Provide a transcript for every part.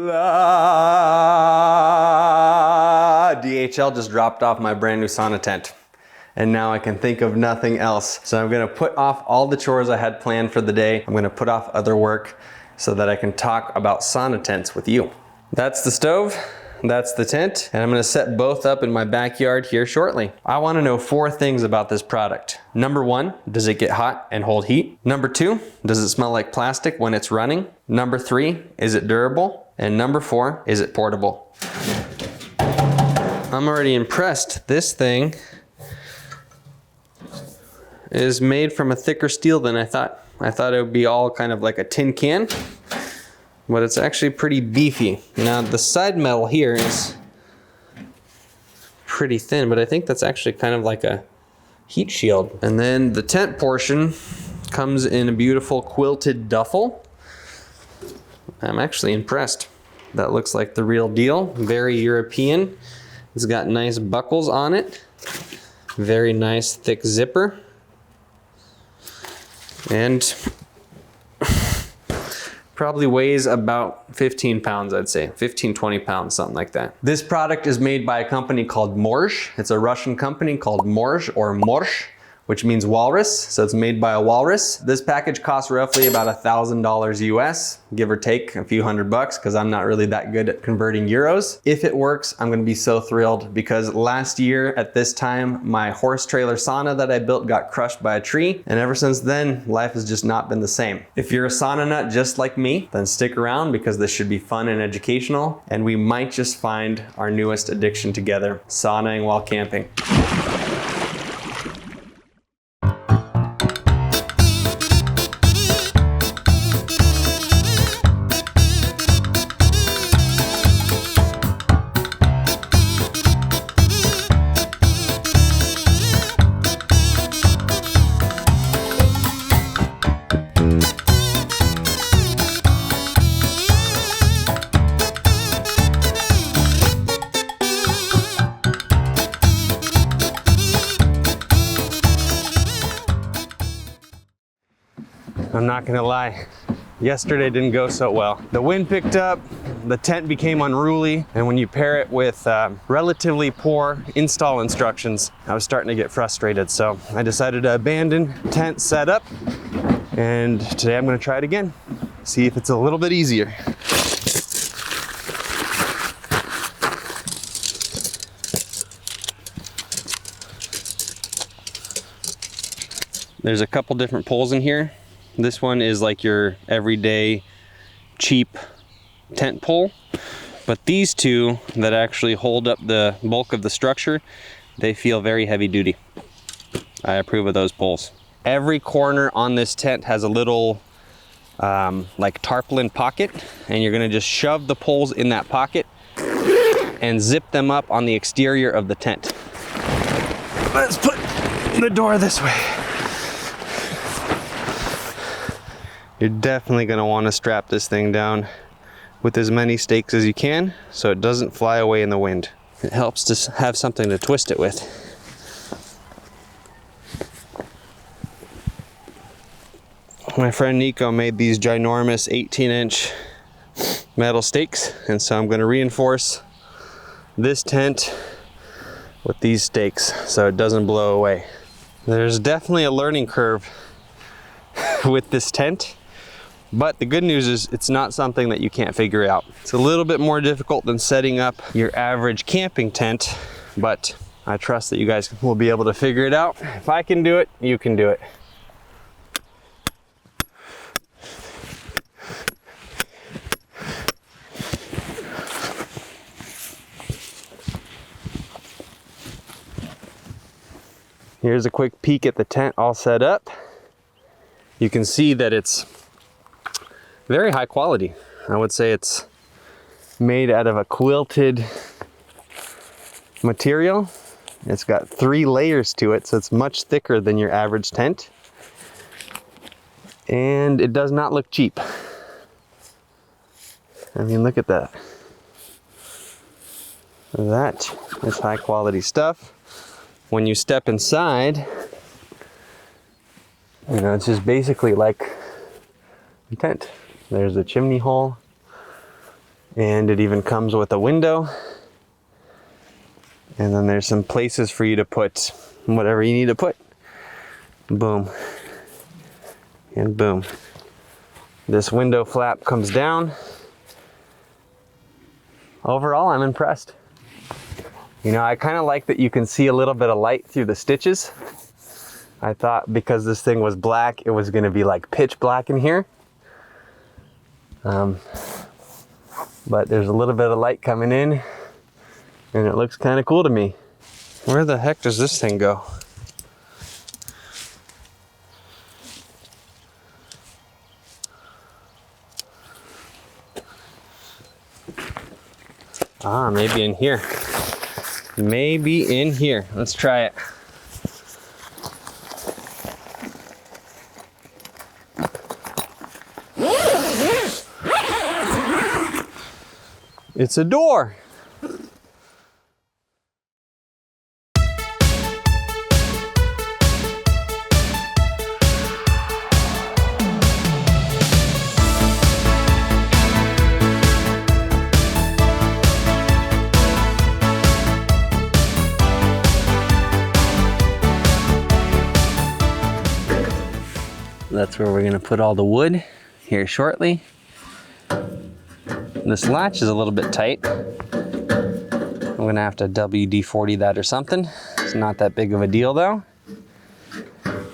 Voila! DHL just dropped off my brand new sauna tent. And now I can think of nothing else. So I'm gonna put off all the chores I had planned for the day. I'm gonna put off other work so that I can talk about sauna tents with you. That's the stove. That's the tent, and I'm gonna set both up in my backyard here shortly. I wanna know 4 things about this product. Number 1, does it get hot and hold heat? Number 2, does it smell like plastic when it's running? Number 3, is it durable? And number 4, is it portable? I'm already impressed. This thing is made from a thicker steel than I thought. I thought it would be all kind of like a tin can, but it's actually pretty beefy. Now the side metal here is pretty thin, but I think that's actually kind of like a heat shield. And then the tent portion comes in a beautiful quilted duffel. I'm actually impressed. That looks like the real deal. Very European. It's got nice buckles on it. Very nice thick zipper. And probably weighs about 15 pounds, I'd say. 15, 20 pounds, something like that. This product is made by a company called Morzh. It's a Russian company called Morzh, or Morzh, which means walrus. So it's made by a walrus. This package costs roughly about $1,000 US, give or take a few $100, because I'm not really that good at converting euros. If it works, I'm gonna be so thrilled, because last year at this time, my horse trailer sauna that I built got crushed by a tree. And ever since then, life has just not been the same. If you're a sauna nut just like me, then stick around, because this should be fun and educational. And we might just find our newest addiction together, saunaing while camping. I'm not gonna lie, yesterday didn't go so well. The wind picked up, the tent became unruly, and when you pair it with relatively poor install instructions, I was starting to get frustrated. So I decided to abandon tent setup, and today I'm gonna try it again, see if it's a little bit easier. There's a couple different poles in here. This one is like your everyday cheap tent pole, but these two that actually hold up the bulk of the structure, they feel very heavy duty. I approve of those poles. Every corner on this tent has a little like tarpaulin pocket, and you're gonna just shove the poles in that pocket and zip them up on the exterior of the tent. Let's put the door this way. You're definitely gonna wanna strap this thing down with as many stakes as you can so it doesn't fly away in the wind. It helps to have something to twist it with. My friend Nico made these ginormous 18-inch metal stakes, and so I'm gonna reinforce this tent with these stakes so it doesn't blow away. There's definitely a learning curve with this tent. But the good news is it's not something that you can't figure out. It's a little bit more difficult than setting up your average camping tent, but I trust that you guys will be able to figure it out. If I can do it, you can do it. Here's a quick peek at the tent all set up. You can see that it's very high quality. I would say it's made out of a quilted material. It's got 3 layers to it, so it's much thicker than your average tent. And it does not look cheap. I mean, look at that. That is high quality stuff. When you step inside, you know, it's just basically like a tent. There's a chimney hole, And it even comes with a window. And then there's some places for you to put whatever you need to put. Boom. And boom. This window flap comes down. Overall, I'm impressed. You know, I kind of like that you can see a little bit of light through the stitches. I thought because this thing was black, it was gonna be like pitch black in here. But there's a little bit of light coming in and it looks kind of cool to me. Where the heck does this thing go? Ah, maybe in here. Maybe in here. Let's try it. It's a door. That's where we're gonna put all the wood here shortly. This latch is a little bit tight. I'm gonna have to WD-40 that or something. It's not that big of a deal though.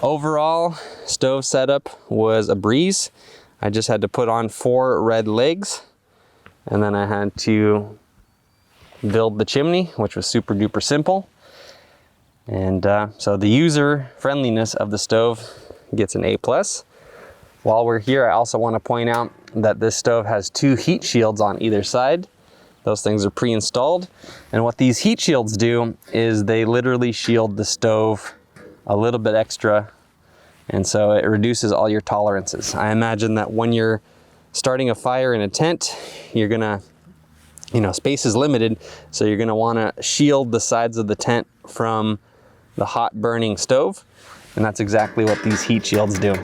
Overall, stove setup was a breeze. I just had to put on 4 red legs and then I had to build the chimney, which was super duper simple. And so the user friendliness of the stove gets an A+. While we're here, I also want to point out that this stove has 2 heat shields on either side. Those things are pre-installed. And what these heat shields do is they literally shield the stove a little bit extra. And so it reduces all your tolerances. I imagine that when you're starting a fire in a tent, you're gonna, space is limited. So you're gonna wanna shield the sides of the tent from the hot burning stove. And that's exactly what these heat shields do.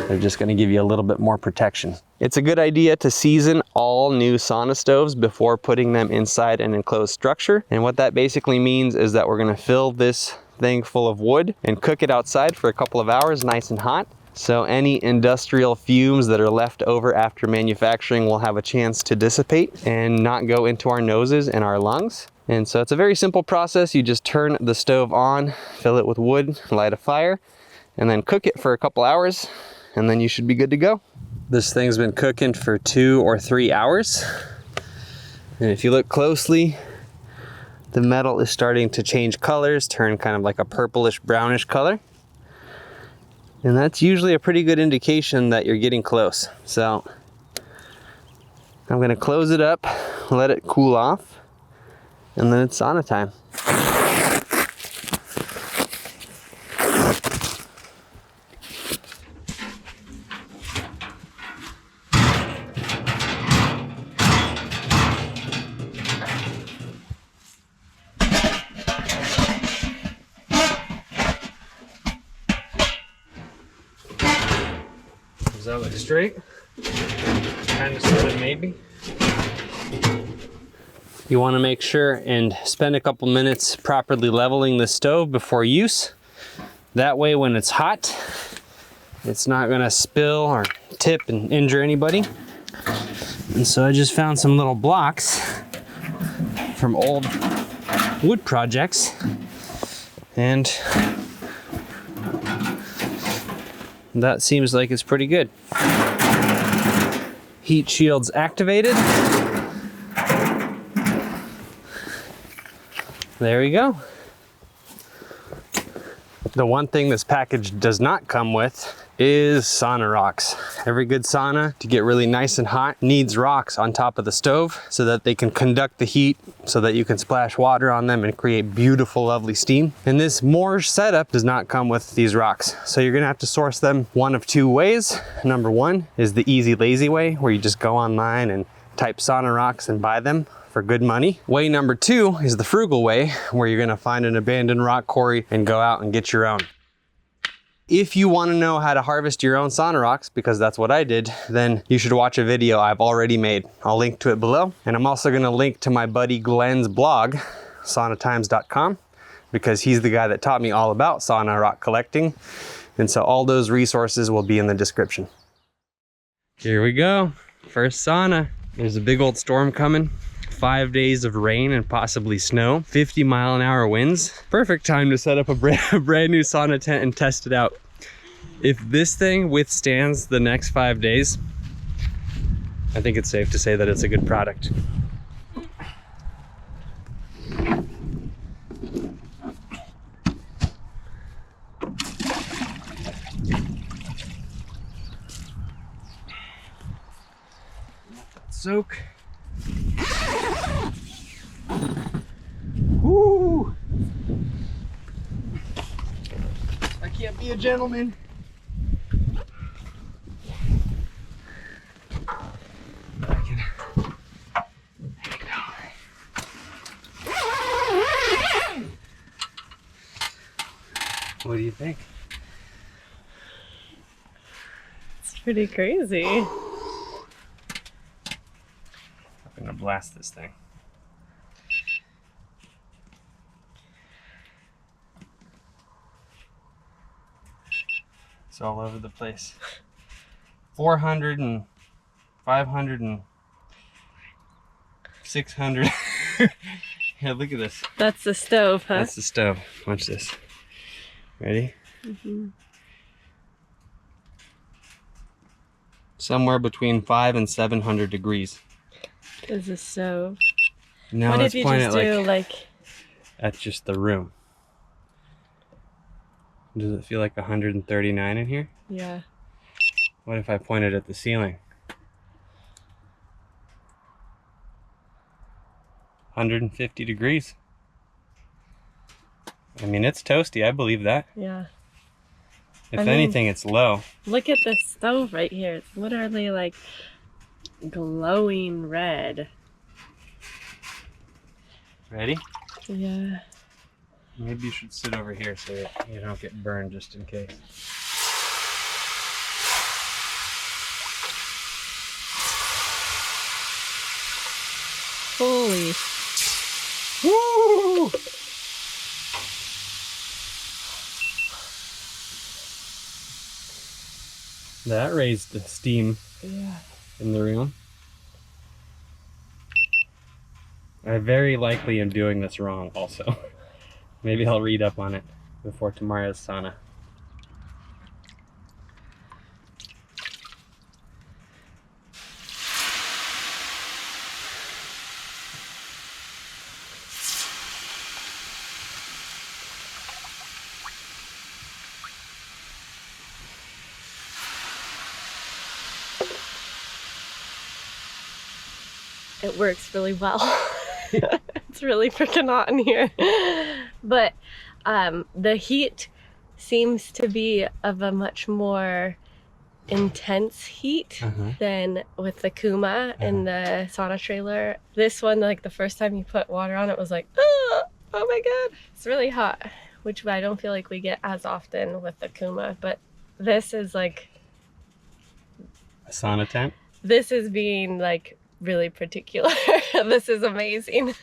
They're just gonna give you a little bit more protection. It's a good idea to season all new sauna stoves before putting them inside an enclosed structure. And what that basically means is that we're gonna fill this thing full of wood and cook it outside for a couple of hours nice and hot. So any industrial fumes that are left over after manufacturing will have a chance to dissipate and not go into our noses and our lungs. And so it's a very simple process. You just turn the stove on, fill it with wood, light a fire, and then cook it for a couple hours, and then you should be good to go. This thing's been cooking for 2 or 3 hours. And if you look closely, the metal is starting to change colors, turn kind of like a purplish brownish color. And that's usually a pretty good indication that you're getting close. So I'm gonna close it up, let it cool off, and then it's sauna time. Does that look straight? Kind of, sort of, maybe. You want to make sure and spend a couple minutes properly leveling the stove before use. That way when it's hot, it's not going to spill or tip and injure anybody. And so I just found some little blocks from old wood projects, and that seems like it's pretty good. Heat shields activated. There we go. The one thing this package does not come with is sauna rocks. Every good sauna, to get really nice and hot, needs rocks on top of the stove so that they can conduct the heat, so that you can splash water on them and create beautiful, lovely steam. And this Morzh setup does not come with these rocks. So you're gonna have to source them one of 2 ways. Number 1 is the easy, lazy way, where you just go online and type sauna rocks and buy them for good money. Way number 2 is the frugal way, where you're gonna find an abandoned rock quarry and go out and get your own. If you want to know how to harvest your own sauna rocks, because that's what I did, then you should watch a video I've already made. I'll link to it below. And I'm also going to link to my buddy Glenn's blog, saunatimes.com, because he's the guy that taught me all about sauna rock collecting. And so all those resources will be in the description. Here we go. First sauna. There's a big old storm coming. 5 days of rain and possibly snow. 50-mile-an-hour winds. Perfect time to set up a brand new sauna tent and test it out. If this thing withstands the next 5 days, I think it's safe to say that it's a good product. Soak. Woo! I can't be a gentleman. There we go. What do you think? It's pretty crazy. I'm gonna blast this thing. It's all over the place. 400 and 500 and 600. Yeah, look at this. That's the stove, huh? That's the stove. Watch this. Ready? Mm-hmm. Somewhere between 500 and 700 degrees. Is the stove. Now What let's if you point just it do like that's just the room. Does it feel like 139 in here? Yeah. What if I pointed at the ceiling? 150 degrees. I mean, it's toasty. I believe that. Yeah. If I mean, anything, it's low. Look at this stove right here. It's literally like glowing red. Ready? Yeah. Maybe you should sit over here so that you don't get burned just in case. Holy. Woo! That raised the steam in the room. I very likely am doing this wrong also. Maybe I'll read up on it before tomorrow's sauna. It works really well. It's really freaking hot in here. But the heat seems to be of a much more intense heat than with the Kuma in the sauna trailer. This one, like the first time you put water on it was like, oh my god, it's really hot, which I don't feel like we get as often with the Kuma. But this is like a sauna tent. This is being like really particular. This is amazing.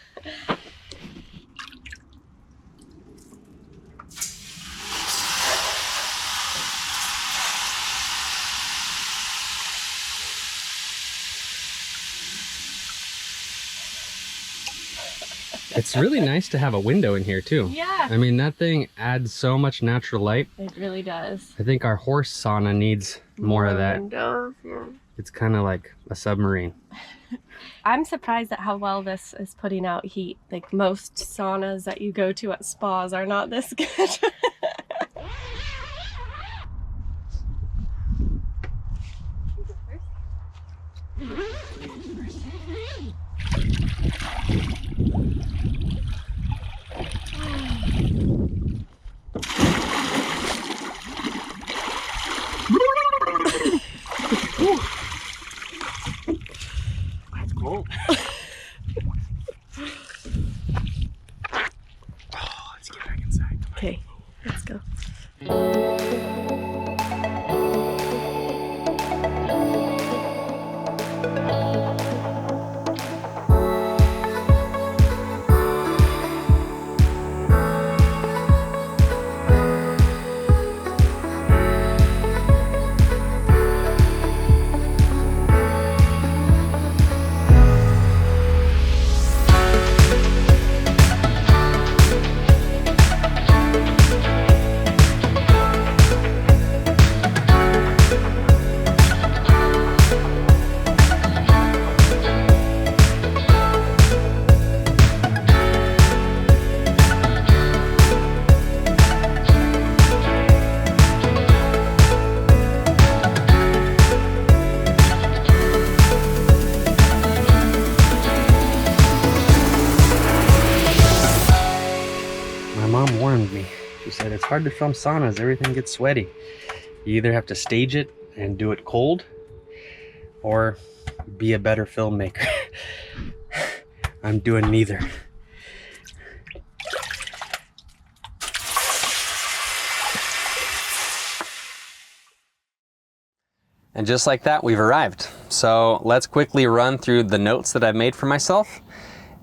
It's really nice to have a window in here too. Yeah. I mean, that thing adds so much natural light. It really does. I think our horse sauna needs more of that. Windows, yeah. It's kind of like a submarine. I'm surprised at how well this is putting out heat. Like most saunas that you go to at spas are not this good. That's cold. Okay, let's go. said it's hard to film saunas. Everything gets sweaty. You either have to stage it and do it cold, or be a better filmmaker. I'm doing neither. And just like that, we've arrived. So let's quickly run through the notes that I've made for myself,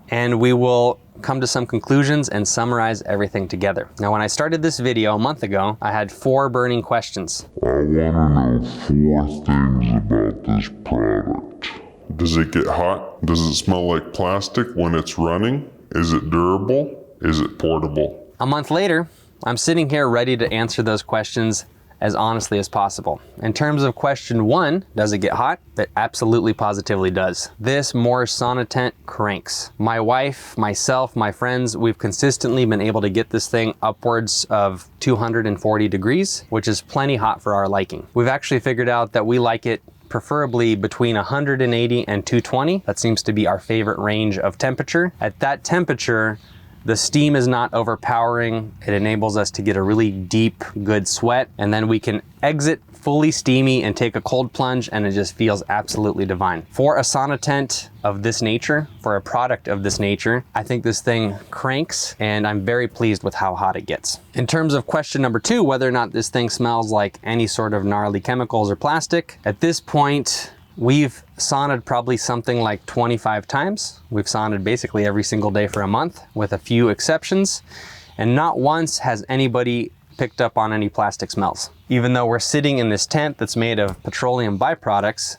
and we will come to some conclusions and summarize everything together. Now, when I started this video a month ago, I had 4 burning questions. I want to know 4 things about this product. Does it get hot? Does it smell like plastic when it's running? Is it durable? Is it portable? A month later, I'm sitting here ready to answer those questions as honestly as possible. In terms of question 1, does it get hot? It absolutely positively does. This Morzh Sauna tent cranks. My wife, myself, my friends, we've consistently been able to get this thing upwards of 240 degrees, which is plenty hot for our liking. We've actually figured out that we like it preferably between 180 and 220. That seems to be our favorite range of temperature. At that temperature, the steam is not overpowering. It enables us to get a really deep, good sweat, and then we can exit fully steamy and take a cold plunge, and it just feels absolutely divine. For a sauna tent of this nature, for a product of this nature, I think this thing cranks, and I'm very pleased with how hot it gets. In terms of question number 2, whether or not this thing smells like any sort of gnarly chemicals or plastic, at this point, we've saunaed probably something like 25 times. We've saunaed basically every single day for a month, with a few exceptions, and not once has anybody picked up on any plastic smells. Even though we're sitting in this tent that's made of petroleum byproducts,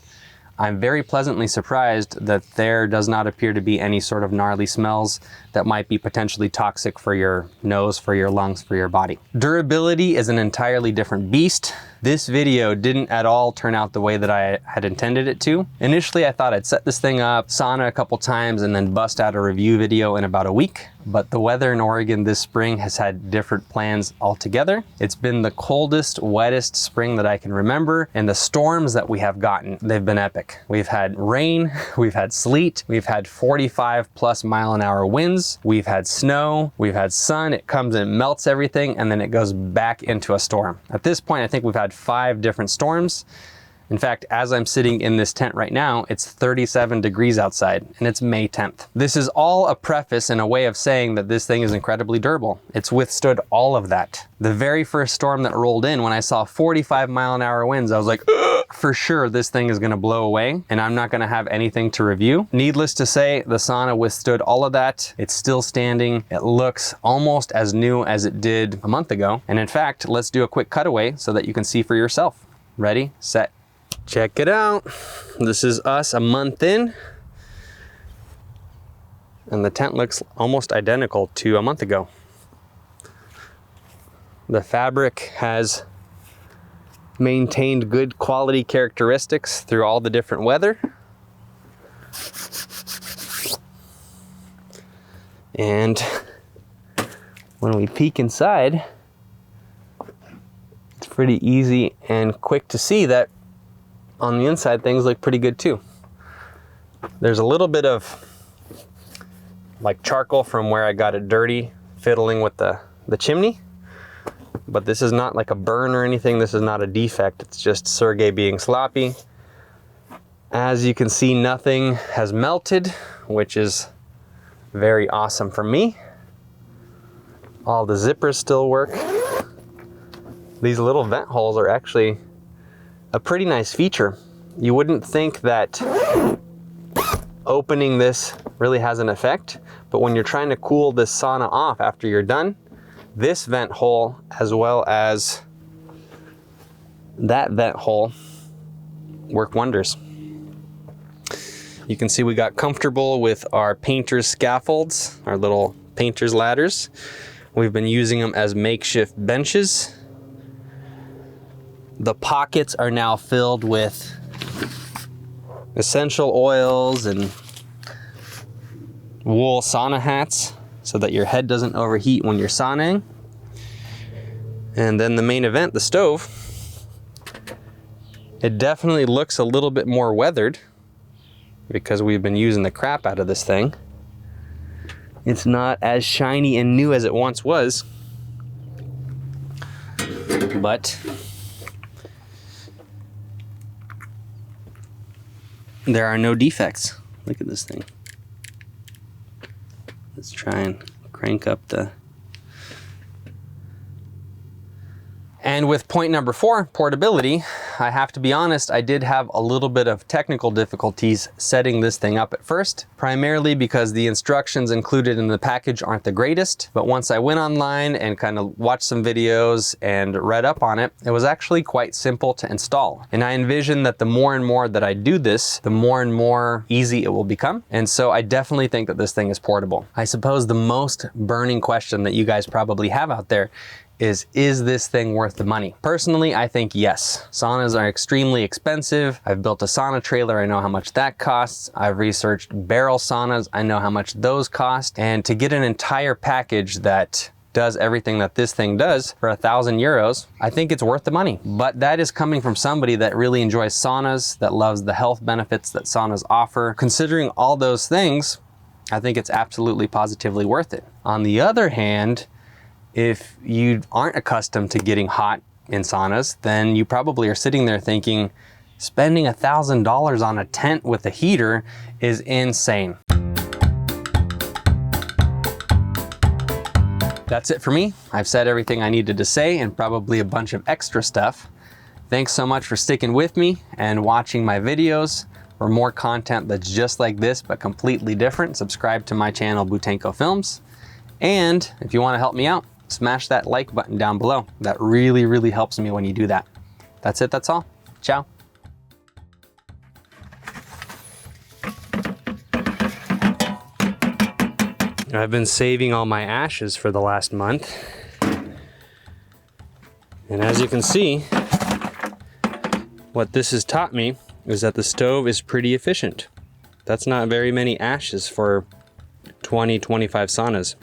I'm very pleasantly surprised that there does not appear to be any sort of gnarly smells that might be potentially toxic for your nose, for your lungs, for your body. Durability is an entirely different beast. This video didn't at all turn out the way that I had intended it to. Initially, I thought I'd set this thing up, sauna a couple times, and then bust out a review video in about a week. But the weather in Oregon this spring has had different plans altogether. It's been the coldest, wettest spring that I can remember, and the storms that we have gotten, they've been epic. We've had rain, we've had sleet, we've had 45+ mile-an-hour winds, we've had snow, we've had sun. It comes and melts everything, and then it goes back into a storm. At this point, I think we've had 5 different storms. In fact, as I'm sitting in this tent right now, it's 37 degrees outside, and it's May 10th. This is all a preface and a way of saying that this thing is incredibly durable. It's withstood all of that. The very first storm that rolled in, when I saw 45 mile-an-hour winds, I was like, ugh, for sure this thing is gonna blow away, and I'm not gonna have anything to review. Needless to say, the sauna withstood all of that. It's still standing. It looks almost as new as it did a month ago. And in fact, let's do a quick cutaway so that you can see for yourself. Ready, set, check it out. This is us a month in, and the tent looks almost identical to a month ago. The fabric has maintained good quality characteristics through all the different weather. And when we peek inside, it's pretty easy and quick to see that on the inside, things look pretty good too. There's a little bit of like charcoal from where I got it dirty fiddling with the chimney, but this is not like a burn or anything. This is not a defect. It's just Sergey being sloppy. As you can see, nothing has melted, which is very awesome for me. All the zippers still work. These little vent holes are actually a pretty nice feature. You wouldn't think that opening this really has an effect, but when you're trying to cool this sauna off after you're done, this vent hole as well as that vent hole work wonders. You can see we got comfortable with our painter's scaffolds, our little painter's ladders. We've been using them as makeshift benches. The pockets are now filled with essential oils and wool sauna hats so that your head doesn't overheat when you're sauning. And then the main event, the stove. It definitely looks a little bit more weathered because we've been using the crap out of this thing. It's not as shiny and new as it once was. but there are no defects. Look at this thing. Let's try and crank up the... And with point number 4, portability, I have to be honest, I did have a little bit of technical difficulties setting this thing up at first, primarily because the instructions included in the package aren't the greatest. But once I went online and kind of watched some videos and read up on it, it was actually quite simple to install. And I envision that the more and more that I do this, the more and more easy it will become. And so I definitely think that this thing is portable. I suppose the most burning question that you guys probably have out there is this thing worth the money? Personally, I think yes. Saunas are extremely expensive. I've built a sauna trailer, I know how much that costs. I've researched barrel saunas, I know how much those cost. And to get an entire package that does everything that this thing does for 1,000 euros, I think it's worth the money. But that is coming from somebody that really enjoys saunas, that loves the health benefits that saunas offer. Considering all those things, I think it's absolutely positively worth it. On the other hand, if you aren't accustomed to getting hot in saunas, then you probably are sitting there thinking, spending $1,000 on a tent with a heater is insane. That's it for me. I've said everything I needed to say and probably a bunch of extra stuff. Thanks so much for sticking with me and watching my videos. For more content that's just like this but completely different, subscribe to my channel, Butenko Films. And if you want to help me out, smash that like button down below. That really, really helps me when you do that. That's it, that's all. Ciao. I've been saving all my ashes for the last month. And as you can see, what this has taught me is that the stove is pretty efficient. That's not very many ashes for 20, 25 saunas.